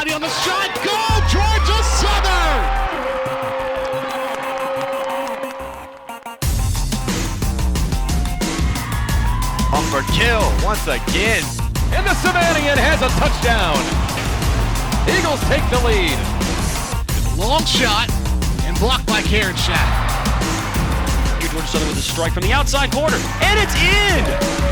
body on the shot. Go, Georgia Southern! Humber kill once again. And the Savannah has a touchdown. Eagles take the lead. Long shot and blocked by Karen Shack. Here Georgia Southern with a strike from the outside corner, and it's in!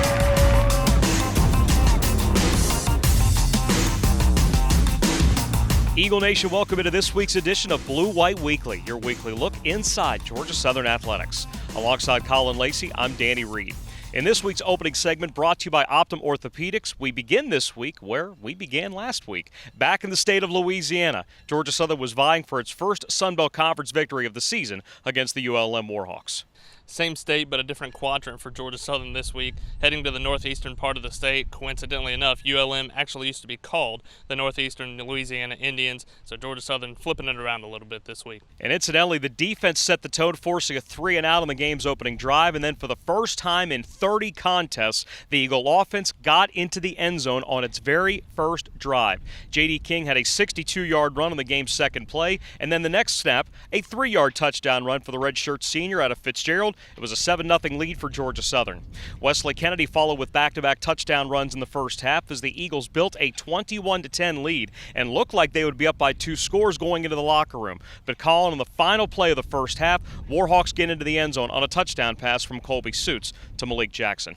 Eagle Nation, welcome into this week's edition of Blue White Weekly, your weekly look inside Georgia Southern athletics. Alongside Colin Lacey, I'm Danny Reed. In this week's opening segment, brought to you by Optum Orthopedics, we begin this week where we began last week. Back in the state of Louisiana, Georgia Southern was vying for its first Sun Belt Conference victory of the season against the ULM Warhawks. Same state, but a different quadrant for Georgia Southern this week. Heading to the northeastern part of the state, coincidentally enough, ULM actually used to be called the Northeastern Louisiana Indians, so Georgia Southern flipping it around a little bit this week. And incidentally, the defense set the tone, forcing a 3-and-out on the game's opening drive, and then for the first time in 30 contests, the Eagle offense got into the end zone on its very first drive. J.D. King had a 62-yard run on the game's second play, and then the next snap, a 3-yard touchdown run for the redshirt senior out of Fitzgerald. It was a 7-0 lead for Georgia Southern. Wesley Kennedy followed with back-to-back touchdown runs in the first half as the Eagles built a 21-10 lead and looked like they would be up by 2 scores going into the locker room. But Colin, on the final play of the first half, Warhawks get into the end zone on a touchdown pass from Colby Suits to Malik Jackson.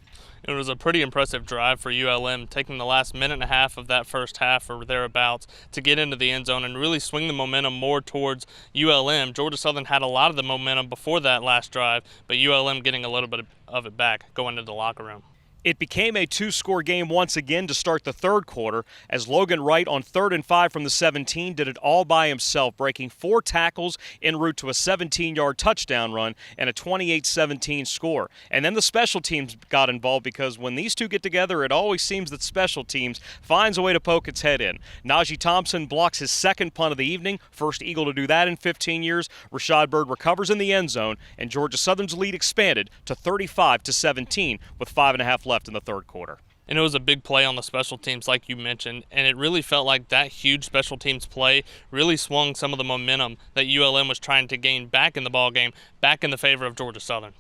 It was a pretty impressive drive for ULM, taking the last minute and a half of that first half or thereabouts to get into the end zone and really swing the momentum more towards ULM. Georgia Southern had a lot of the momentum before that last drive, but ULM getting a little bit of it back going into the locker room. It became a 2-score game once again to start the third quarter as Logan Wright on 3rd and 5 from the 17 did it all by himself, breaking 4 tackles en route to a 17-yard touchdown run and a 28-17 score. And then the special teams got involved because when these two get together, it always seems that special teams finds a way to poke its head in. Najee Thompson blocks his second punt of the evening, first Eagle to do that in 15 years. Rashad Bird recovers in the end zone, and Georgia Southern's lead expanded to 35-17 with 5.5 left in the third quarter. And it was a big play on the special teams, like you mentioned, and it really felt like that huge special teams play really swung some of the momentum that ULM was trying to gain back in the ball game, back in the favor of Georgia Southern.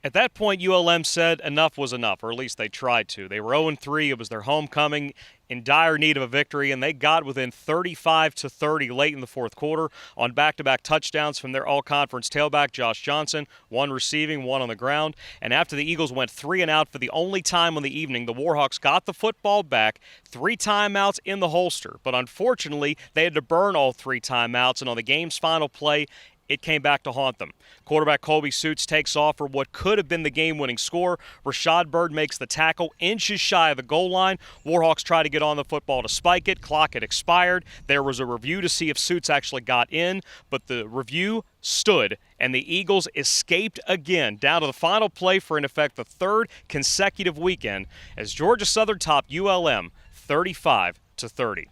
At that point, ULM said enough was enough, or at least they tried to. They were 0-3. It was their homecoming, in dire need of a victory, and they got within 35-30 late in the fourth quarter on back-to-back touchdowns from their all-conference tailback, Josh Johnson, 1 receiving, 1 on the ground. And after the Eagles went 3-and-out for the only time on the evening, the Warhawks got the football back, 3 timeouts in the holster. But unfortunately, they had to burn all 3 timeouts, and on the game's final play, it came back to haunt them. Quarterback Colby Suits takes off for what could have been the game-winning score. Rashad Bird makes the tackle inches shy of the goal line. Warhawks try to get on the football to spike it. Clock had expired. There was a review to see if Suits actually got in, but the review stood, and the Eagles escaped again, down to the final play for, in effect, the 3rd consecutive weekend as Georgia Southern topped ULM 35-30.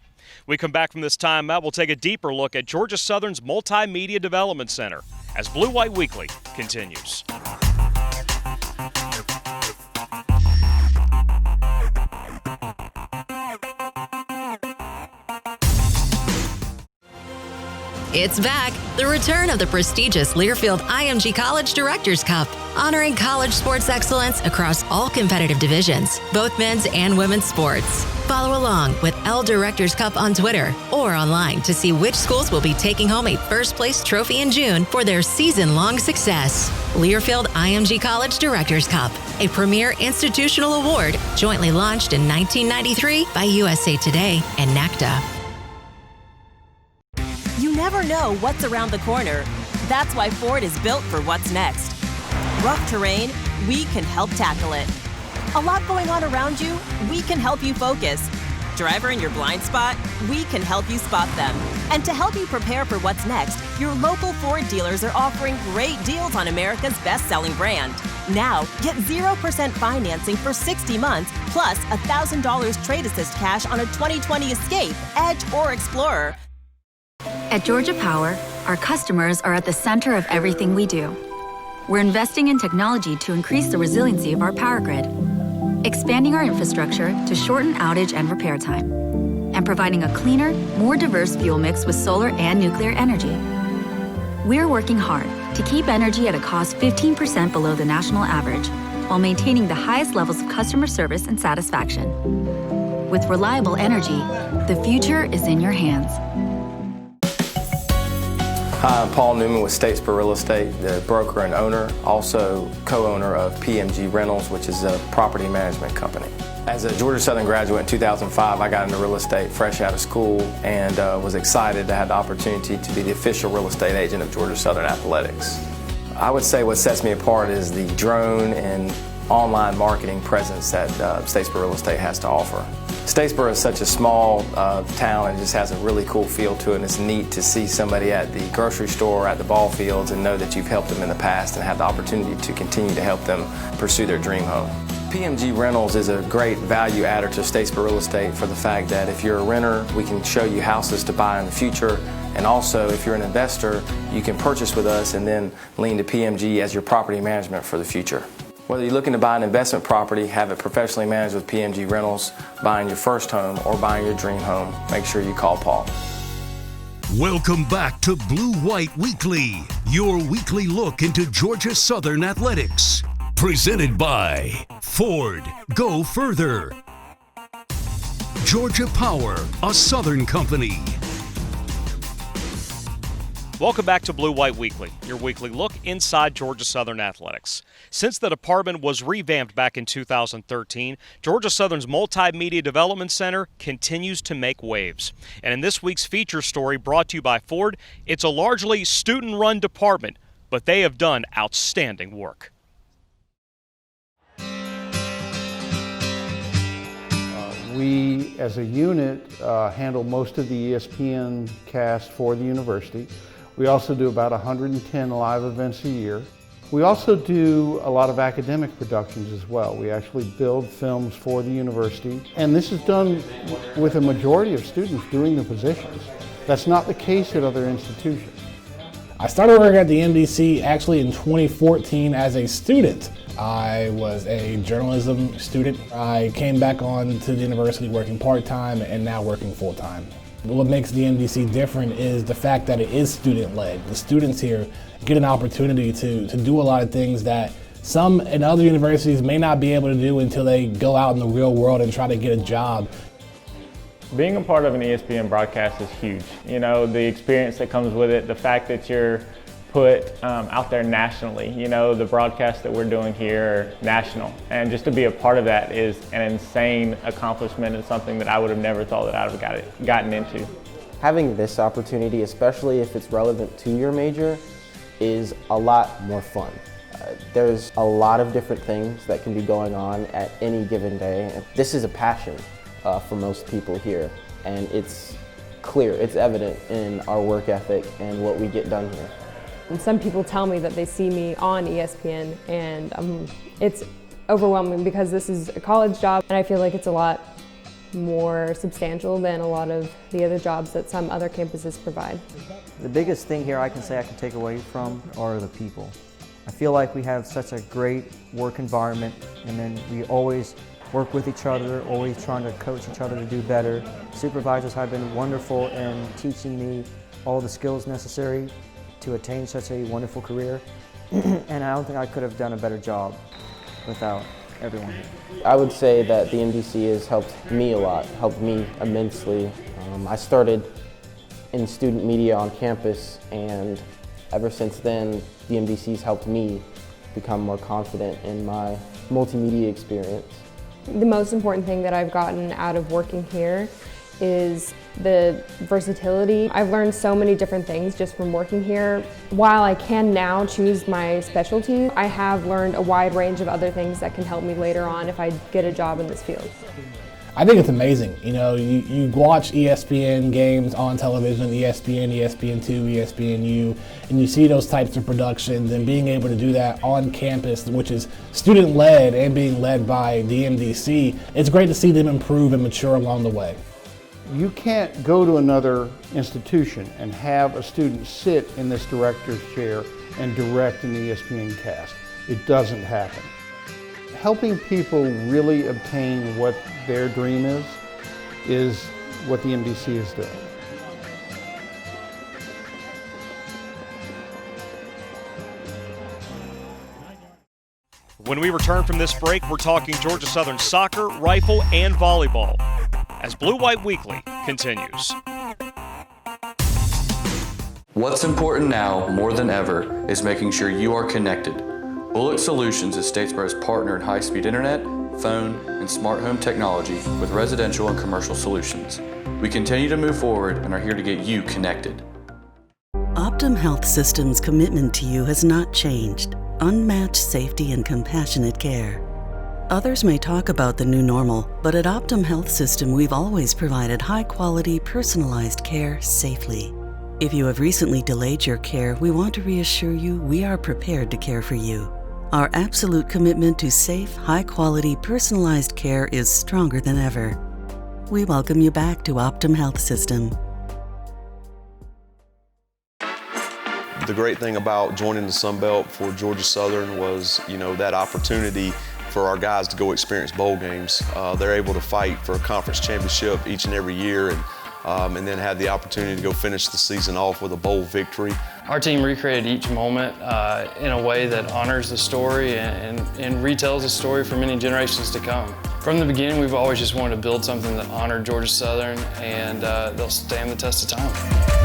We come back from this timeout, we'll take a deeper look at Georgia Southern's Multimedia Development Center as Blue White Weekly continues. It's back. The return of the prestigious Learfield IMG College Directors Cup, honoring college sports excellence across all competitive divisions, both men's and women's sports. Follow along with L Directors Cup on Twitter or online to see which schools will be taking home a first-place trophy in June for their season-long success. Learfield IMG College Directors Cup, a premier institutional award jointly launched in 1993 by USA Today and NACDA. You never know what's around the corner. That's why Ford is built for what's next. Rough terrain, we can help tackle it. A lot going on around you, we can help you focus. Driver in your blind spot, we can help you spot them. And to help you prepare for what's next, your local Ford dealers are offering great deals on America's best-selling brand. Now, get 0% financing for 60 months, plus $1,000 trade assist cash on a 2020 Escape, Edge, or Explorer. At Georgia Power, our customers are at the center of everything we do. We're investing in technology to increase the resiliency of our power grid, expanding our infrastructure to shorten outage and repair time, and providing a cleaner, more diverse fuel mix with solar and nuclear energy. We're working hard to keep energy at a cost 15% below the national average, while maintaining the highest levels of customer service and satisfaction. With reliable energy, the future is in your hands. Hi, I'm Paul Newman with Statesboro Real Estate, the broker and owner, also co-owner of PMG Rentals, which is a property management company. As a Georgia Southern graduate in 2005, I got into real estate fresh out of school and was excited to have the opportunity to be the official real estate agent of Georgia Southern Athletics. I would say what sets me apart is the drone and online marketing presence that Statesboro Real Estate has to offer. Statesboro is such a small town and just has a really cool feel to it, and it's neat to see somebody at the grocery store, at the ball fields, and know that you've helped them in the past and have the opportunity to continue to help them pursue their dream home. PMG Rentals is a great value adder to Statesboro Real Estate for the fact that if you're a renter, we can show you houses to buy in the future, and also if you're an investor, you can purchase with us and then lean to PMG as your property management for the future. Whether you're looking to buy an investment property, have it professionally managed with PMG Rentals, buying your first home, or buying your dream home, make sure you call Paul. Welcome back to Blue White Weekly, your weekly look into Georgia Southern athletics. Presented by Ford, go further. Georgia Power, a Southern company. Welcome back to Blue White Weekly, your weekly look inside Georgia Southern athletics. Since the department was revamped back in 2013, Georgia Southern's Multimedia Development Center continues to make waves. And in this week's feature story brought to you by Ford, it's a largely student-run department, but they have done outstanding work. We, as a unit, handle most of the ESPN cast for the university. We also do about 110 live events a year. We also do a lot of academic productions as well. We actually build films for the university, and this is done with a majority of students doing the positions. That's not the case at other institutions. I started working at the MDC actually in 2014 as a student. I was a journalism student. I came back on to the university working part-time and now working full-time. What makes the MDC different is the fact that it is student-led. The students here get an opportunity to do a lot of things that some in other universities may not be able to do until they go out in the real world and try to get a job. Being a part of an ESPN broadcast is huge. You know, the experience that comes with it, the fact that you're put out there nationally. You know, the broadcasts that we're doing here are national, and just to be a part of that is an insane accomplishment and something that I would have never thought that I would have gotten into. Having this opportunity, especially if it's relevant to your major, is a lot more fun. There's a lot of different things that can be going on at any given day. This is a passion for most people here, and it's clear, it's evident in our work ethic and what we get done here. And some people tell me that they see me on ESPN, and it's overwhelming because this is a college job, and I feel like it's a lot more substantial than a lot of the other jobs that some other campuses provide. The biggest thing here I can say I can take away from are the people. I feel like we have such a great work environment, and then we always work with each other, always trying to coach each other to do better. Supervisors have been wonderful in teaching me all the skills necessary to attain such a wonderful career, and I don't think I could have done a better job without everyone here. I would say that the MDC has helped me a lot, helped me immensely. I started in student media on campus, and ever since then, the MDC's helped me become more confident in my multimedia experience. The most important thing that I've gotten out of working here is the versatility. I've learned so many different things just from working here. While I can now choose my specialty, I have learned a wide range of other things that can help me later on if I get a job in this field. I think it's amazing. You know, you watch ESPN games on television, ESPN, ESPN2, ESPNU, and you see those types of productions, and being able to do that on campus, which is student-led and being led by the MDC, it's great to see them improve and mature along the way. You can't go to another institution and have a student sit in this director's chair and direct an ESPN cast. It doesn't happen. Helping people really obtain what their dream is what the MDC is doing. When we return from this break, we're talking Georgia Southern soccer, rifle, and volleyball as Blue White Weekly continues. What's important now, more than ever, is making sure you are connected. Bullock Solutions is Statesboro's partner in high-speed internet, phone, and smart home technology with residential and commercial solutions. We continue to move forward and are here to get you connected. Optum Health System's commitment to you has not changed. Unmatched safety and compassionate care. Others may talk about the new normal, but at Optum Health System, we've always provided high-quality, personalized care safely. If you have recently delayed your care, we want to reassure you we are prepared to care for you. Our absolute commitment to safe, high-quality, personalized care is stronger than ever. We welcome you back to Optum Health System. The great thing about joining the Sun Belt for Georgia Southern was, that opportunity for our guys to go experience bowl games. They're able to fight for a conference championship each and every year, and then have the opportunity to go finish the season off with a bowl victory. Our team recreated each moment in a way that honors the story and retells the story for many generations to come. From the beginning, we've always just wanted to build something that honored Georgia Southern, and they'll stand the test of time.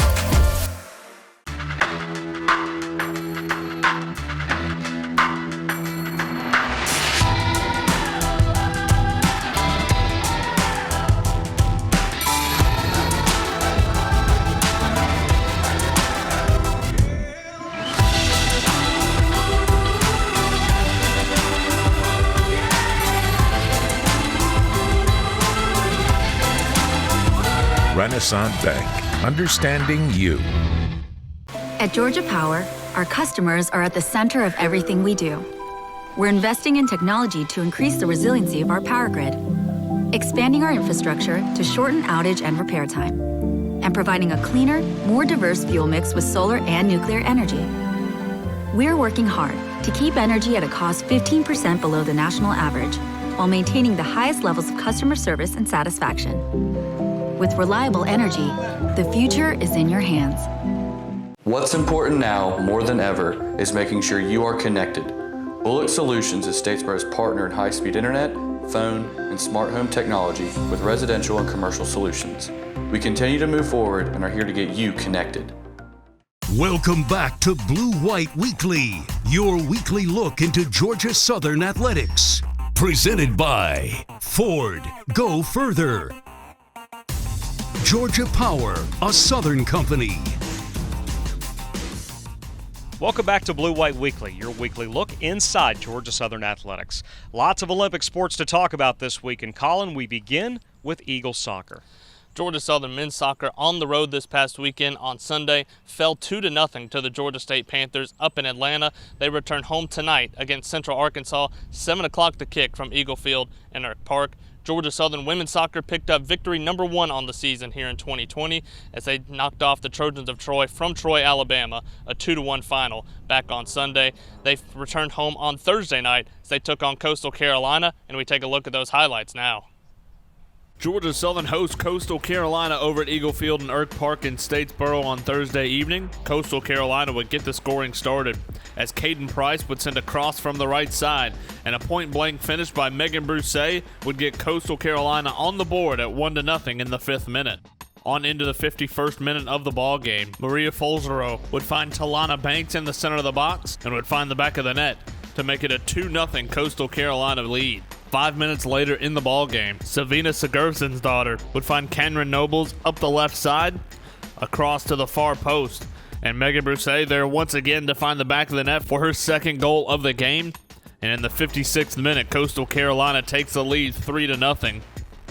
Renaissance Bank, understanding you. At Georgia Power, our customers are at the center of everything we do. We're investing in technology to increase the resiliency of our power grid, expanding our infrastructure to shorten outage and repair time, and providing a cleaner, more diverse fuel mix with solar and nuclear energy. We're working hard to keep energy at a cost 15% below the national average, while maintaining the highest levels of customer service and satisfaction. With reliable energy, the future is in your hands. What's important now, more than ever, is making sure you are connected. Bullock Solutions is Statesboro's partner in high-speed internet, phone, and smart home technology with residential and commercial solutions. We continue to move forward and are here to get you connected. Welcome back to Blue White Weekly, your weekly look into Georgia Southern athletics. Presented by Ford. Go further. Georgia Power, a Southern company. Welcome back to Blue White Weekly, your weekly look inside Georgia Southern athletics. Lots of Olympic sports to talk about this week. And Colin, we begin with Eagles soccer. Georgia Southern men's soccer on the road this past weekend on Sunday fell 2-0 to the Georgia State Panthers up in Atlanta. They return home tonight against Central Arkansas, 7 o'clock to kick from Eagle Field in Oak Park. Georgia Southern women's soccer picked up victory number 1 on the season here in 2020 as they knocked off the Trojans of Troy from Troy, Alabama, a 2-1 final back on Sunday. They returned home on Thursday night as they took on Coastal Carolina, and we take a look at those highlights now. Georgia Southern hosts Coastal Carolina over at Eagle Field in Oak Park in Statesboro on Thursday evening. Coastal Carolina would get the scoring started as Caden Price would send a cross from the right side, and a point-blank finish by Megan Brousset would get Coastal Carolina on the board at 1-0 in the 5th minute. On into the 51st minute of the ball game, Maria Folzero would find Talana Banks in the center of the box and would find the back of the net to make it a 2-0 Coastal Carolina lead. 5 minutes later in the ball game, Savina Sigurdsson's daughter would find Cameron Nobles up the left side, across to the far post, and Megan Brousset there once again to find the back of the net for her second goal of the game. And in the 56th minute, Coastal Carolina takes the lead 3-0.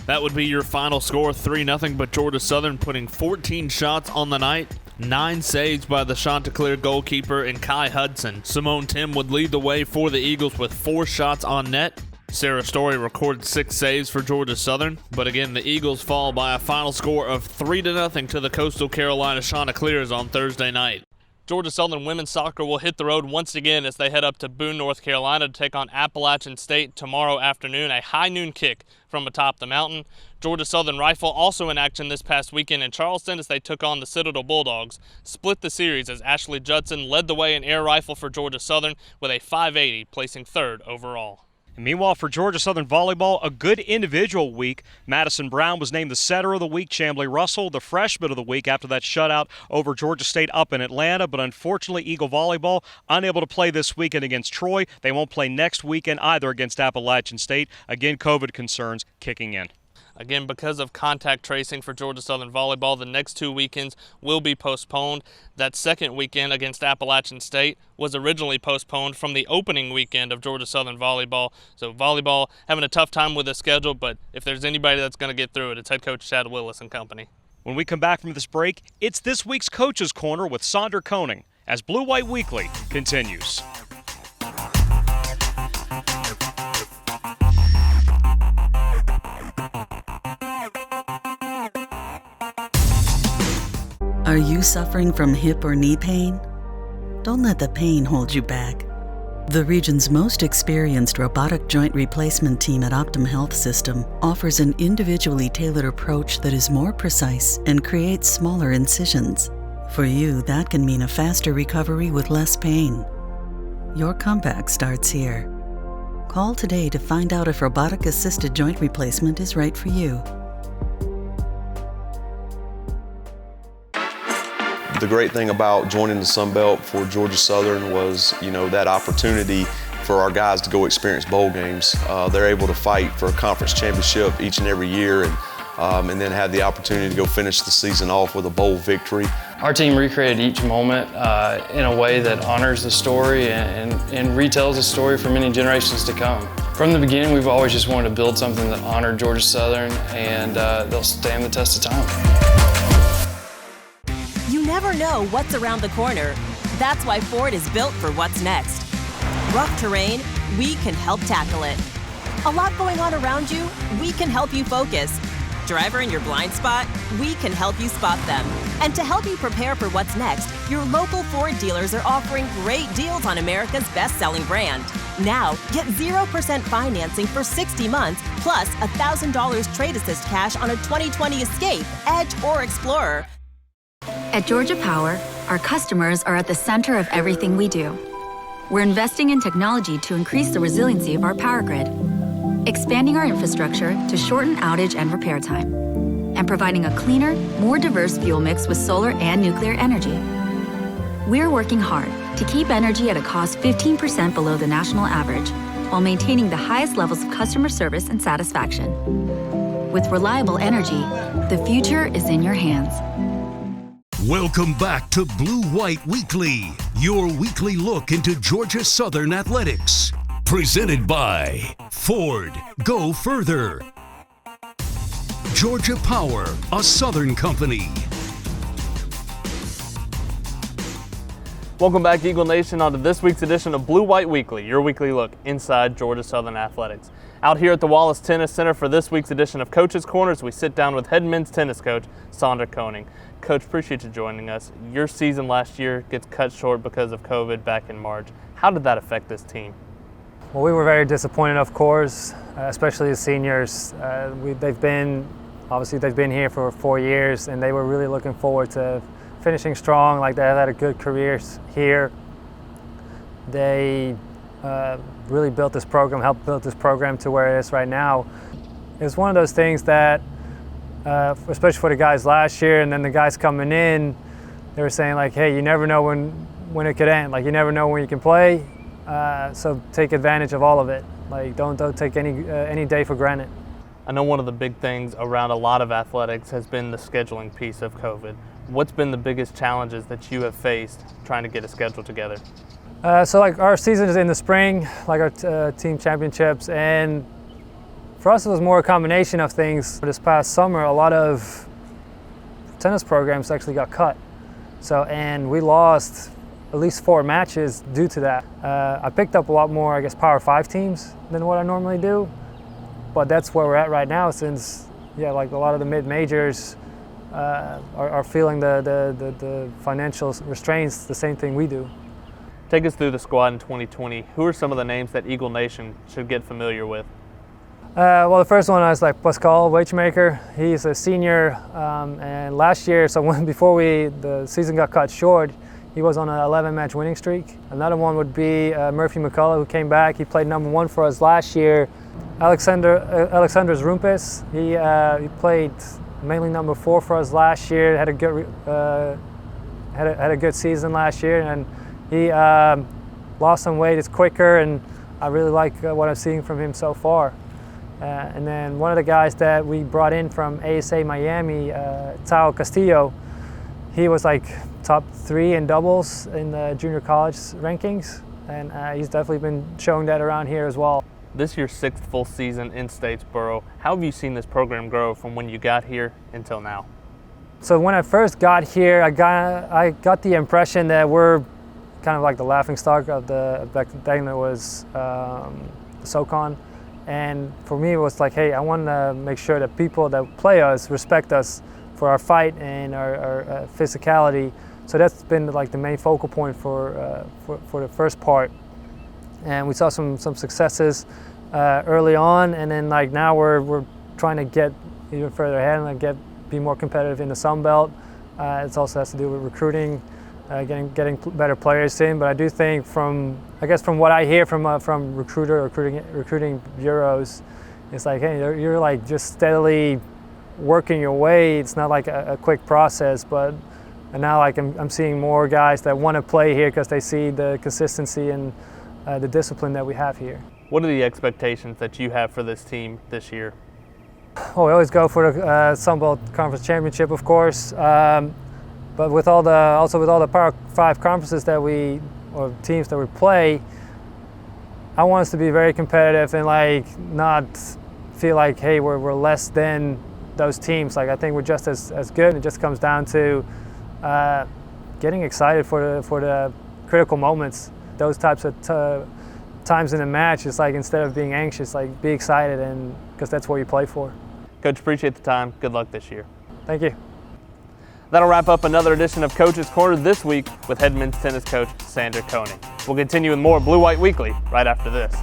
That would be your final score, 3-0, but Georgia Southern putting 14 shots on the night, 9 saves by the Chanticleer goalkeeper and Kai Hudson. Simone Tim would lead the way for the Eagles with 4 shots on net. Sarah Story recorded 6 saves for Georgia Southern, but again, the Eagles fall by a final score of 3-0 to the Coastal Carolina Chanticleers on Thursday night. Georgia Southern women's soccer will hit the road once again as they head up to Boone, North Carolina to take on Appalachian State tomorrow afternoon, a high noon kick from atop the mountain. Georgia Southern Rifle also in action this past weekend in Charleston as they took on the Citadel Bulldogs. Split the series as Ashley Judson led the way in air rifle for Georgia Southern with a .580, placing third overall. And meanwhile, for Georgia Southern volleyball, a good individual week. Madison Brown was named the setter of the week. Chamblee Russell, the freshman of the week after that shutout over Georgia State up in Atlanta. But unfortunately, Eagle volleyball unable to play this weekend against Troy. They won't play next weekend either against Appalachian State. Again, COVID concerns kicking in. Again, because of contact tracing for Georgia Southern volleyball, the next 2 weekends will be postponed. That second weekend against Appalachian State was originally postponed from the opening weekend of Georgia Southern volleyball. So volleyball having a tough time with the schedule, but if there's anybody that's going to get through it, it's head coach Chad Willis and company. When we come back from this break, it's this week's Coach's Corner with Sandra Koenig as Blue White Weekly continues. Are you suffering from hip or knee pain? Don't let the pain hold you back. The region's most experienced robotic joint replacement team at Optum Health System offers an individually tailored approach that is more precise and creates smaller incisions. For you, that can mean a faster recovery with less pain. Your comeback starts here. Call today to find out if robotic-assisted joint replacement is right for you. The great thing about joining the Sun Belt for Georgia Southern was, that opportunity for our guys to go experience bowl games. They're able to fight for a conference championship each and every year and then have the opportunity to go finish the season off with a bowl victory. Our team recreated each moment in a way that honors the story and retells the story for many generations to come. From the beginning, we've always just wanted to build something that honored Georgia Southern, and they'll stand the test of time. You never know what's around the corner. That's why Ford is built for what's next. Rough terrain, we can help tackle it. A lot going on around you, we can help you focus. Driver in your blind spot, we can help you spot them. And to help you prepare for what's next, your local Ford dealers are offering great deals on America's best-selling brand. Now, get 0% financing for 60 months, plus $1,000 trade assist cash on a 2020 Escape, Edge, or Explorer. At Georgia Power, our customers are at the center of everything we do. We're investing in technology to increase the resiliency of our power grid, expanding our infrastructure to shorten outage and repair time, and providing a cleaner, more diverse fuel mix with solar and nuclear energy. We're working hard to keep energy at a cost 15% below the national average, while maintaining the highest levels of customer service and satisfaction. With reliable energy, the future is in your hands. Welcome back to Blue White Weekly, your weekly look into Georgia Southern athletics. Presented by Ford. Go further. Georgia Power, a Southern company. Welcome back, Eagle Nation, on to this week's edition of Blue White Weekly, your weekly look inside Georgia Southern athletics. Out here at the Wallace Tennis Center for this week's edition of Coach's Corners, we sit down with head men's tennis coach Sandra Koenig. Coach, appreciate you joining us. Your season last year gets cut short because of COVID back in March. How did that affect this team? Well, we were very disappointed, of course, especially the seniors. They've been here for 4 years, and they were really looking forward to finishing strong. Like, they had a good careers here. They really helped build this program to where it is right now. It's one of those things that, especially for the guys last year, and then the guys coming in, they were saying, like, hey, you never know when it could end. Like, you never know when you can play, so take advantage of all of it. Like, don't take any day for granted. I know one of the big things around a lot of athletics has been the scheduling piece of COVID. What's been the biggest challenges that you have faced trying to get a schedule together? So, like, our season is in the spring, like our team championships, and for us, it was more a combination of things. This past summer, a lot of tennis programs actually got cut. And we lost at least 4 matches due to that. I picked up a lot more, Power 5 teams than what I normally do. But that's where we're at right now, since, like a lot of the mid-majors are feeling the financial restraints the same thing we do. Take us through the squad in 2020. Who are some of the names that Eagle Nation should get familiar with? Well, the first one is like Pascal Weichmaker. He's a senior, and last year, before the season got cut short, he was on an 11-match winning streak. Another one would be Murphy McCullough, who came back. He played number 1 for us last year. Alexander Zrumpis, he played mainly number 4 for us last year. Had a good season last year, and he lost some weight. Is quicker, and I really like what I'm seeing from him so far. And then one of the guys that we brought in from ASA Miami, Tao Castillo, he was like top 3 in doubles in the junior college rankings, and he's definitely been showing that around here as well. This is your 6th full season in Statesboro. How have you seen this program grow from when you got here until now? So when I first got here, I got the impression that we're kind of like the laughingstock of the back then it was SoCon. And for me, it was like, hey, I want to make sure that people that play us respect us for our fight and our physicality. So that's been like the main focal point for the first part. And we saw some successes early on, and then like now we're trying to get even further ahead and like be more competitive in the Sun Belt. It also has to do with recruiting, getting better players in. But I do think from what I hear from recruiting bureaus, it's like, hey, you're like just steadily working your way. It's not like a quick process, but now like I'm seeing more guys that want to play here because they see the consistency and the discipline that we have here. What are the expectations that you have for this team this year? Oh, we always go for the Sun Belt Conference Championship, of course. But with all the Power 5 conferences or teams that we play, I want us to be very competitive and like not feel like, hey, we're less than those teams. Like I think we're just as good. It just comes down to getting excited for the critical moments. Those types of times in a match, it's like instead of being anxious, like be excited, and because that's what you play for. Coach, appreciate the time. Good luck this year. Thank you. That'll wrap up another edition of Coach's Corner this week with head men's tennis coach Sandra Koenig. We'll continue with more Blue White Weekly right after this.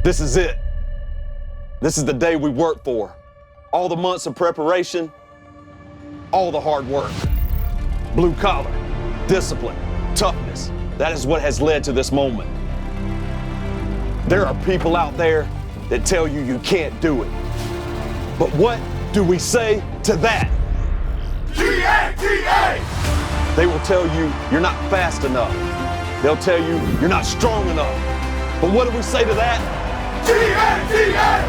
This is it. This is the day we work for. All the months of preparation, all the hard work. Blue collar, discipline, toughness. That is what has led to this moment. There are people out there that tell you you can't do it. But what do we say to that? G-A-T-A! They will tell you you're not fast enough. They'll tell you you're not strong enough. But what do we say to that? G-A-T-A!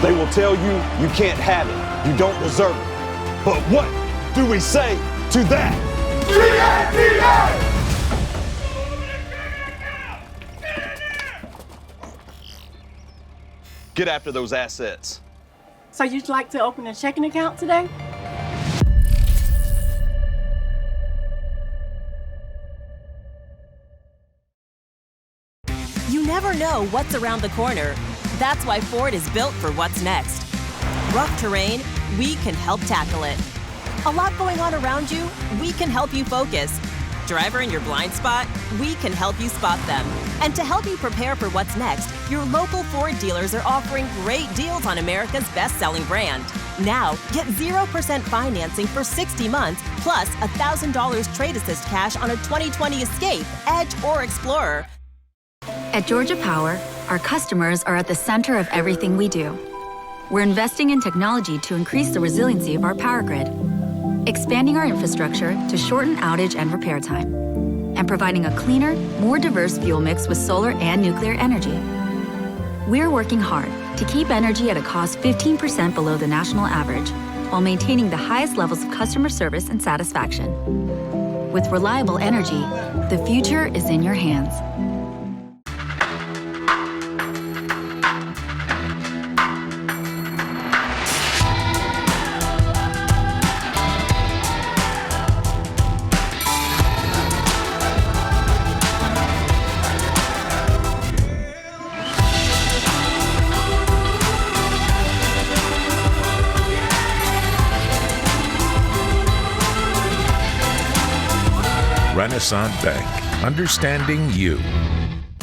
They will tell you you can't have it, you don't deserve it. But what do we say to that? G-A-T-A! Get after those assets. So you'd like to open a checking account today? You never know what's around the corner. That's why Ford is built for what's next. Rough terrain, we can help tackle it. A lot going on around you, we can help you focus. Driver in your blind spot, we can help you spot them. And to help you prepare for what's next, your local Ford dealers are offering great deals on America's best-selling brand. Now, get 0% financing for 60 months, plus $1,000 trade assist cash on a 2020 Escape, Edge, or Explorer. At Georgia Power, our customers are at the center of everything we do. We're investing in technology to increase the resiliency of our power grid, expanding our infrastructure to shorten outage and repair time, and providing a cleaner, more diverse fuel mix with solar and nuclear energy. We're working hard to keep energy at a cost 15% below the national average, while maintaining the highest levels of customer service and satisfaction. With reliable energy, the future is in your hands. Renaissance Bank, understanding you.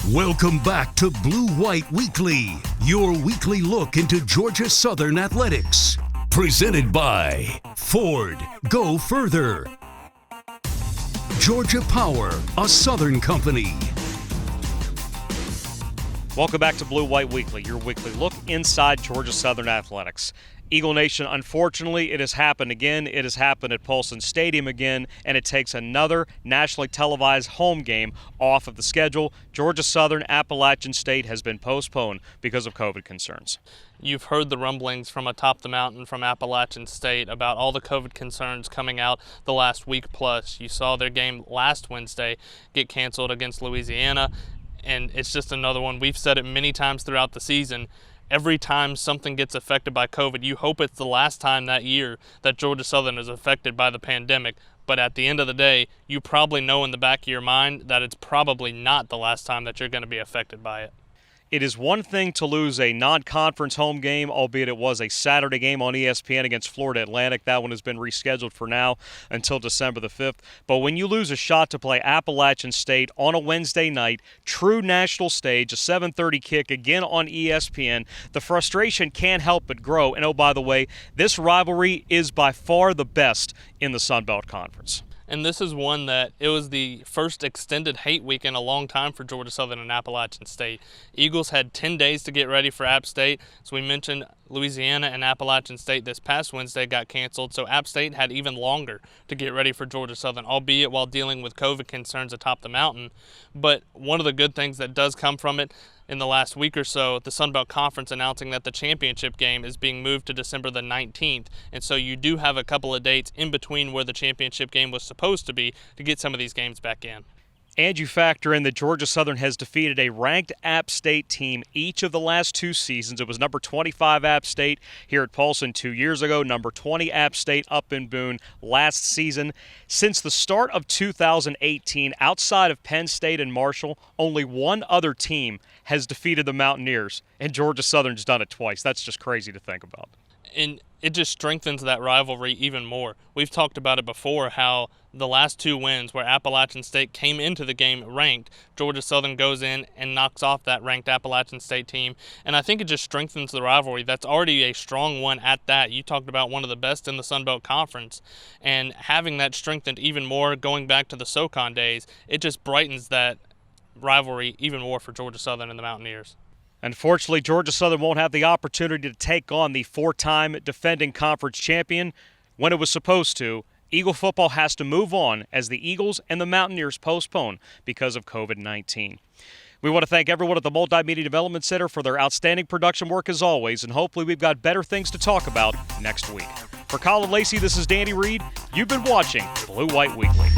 Welcome back to Blue White Weekly, your weekly look into Georgia Southern athletics. Presented by Ford. Go further. Georgia Power, a Southern company. Welcome back to Blue White Weekly, your weekly look inside Georgia Southern athletics. Eagle Nation, unfortunately, it has happened again. It has happened at Paulson Stadium again, and it takes another nationally televised home game off of the schedule. Georgia Southern Appalachian State has been postponed because of COVID concerns. You've heard the rumblings from atop the mountain from Appalachian State about all the COVID concerns coming out the last week plus. You saw their game last Wednesday get canceled against Louisiana, and it's just another one. We've said it many times throughout the season. Every time something gets affected by COVID, you hope it's the last time that year that Georgia Southern is affected by the pandemic. But at the end of the day, you probably know in the back of your mind that it's probably not the last time that you're going to be affected by it. It is one thing to lose a non-conference home game, albeit it was a Saturday game on ESPN against Florida Atlantic. That one has been rescheduled for now until December the 5th. But when you lose a shot to play Appalachian State on a Wednesday night, true national stage, a 7:30 kick again on ESPN, the frustration can't help but grow. And oh, by the way, this rivalry is by far the best in the Sun Belt Conference. And this is one that it was the first extended hate week in a long time for Georgia Southern and Appalachian State. Eagles had 10 days to get ready for App State. As we mentioned, Louisiana and Appalachian State this past Wednesday got canceled, so App State had even longer to get ready for Georgia Southern, albeit while dealing with COVID concerns atop the mountain. But one of the good things that does come from it, in the last week or so, the Sun Belt Conference announcing that the championship game is being moved to December the 19th. And so you do have a couple of dates in between where the championship game was supposed to be to get some of these games back in. And you factor in that Georgia Southern has defeated a ranked App State team each of the last two seasons. It was number 25 App State here at Paulson 2 years ago, number 20 App State up in Boone last season. Since the start of 2018, outside of Penn State and Marshall, only one other team has defeated the Mountaineers, and Georgia Southern's done it twice. That's just crazy to think about. And it just strengthens that rivalry even more. We've talked about it before, how the last two wins where Appalachian State came into the game ranked, Georgia Southern goes in and knocks off that ranked Appalachian State team. And I think it just strengthens the rivalry. That's already a strong one at that. You talked about one of the best in the Sun Belt Conference. And having that strengthened even more going back to the SoCon days, it just brightens that rivalry even more for Georgia Southern and the Mountaineers. Unfortunately, Georgia Southern won't have the opportunity to take on the four-time defending conference champion when it was supposed to. Eagle football has to move on as the Eagles and the Mountaineers postpone because of COVID-19. We want to thank everyone at the Multimedia Development Center for their outstanding production work as always, and hopefully we've got better things to talk about next week. For Colin Lacey, this is Danny Reed. You've been watching Blue White Weekly.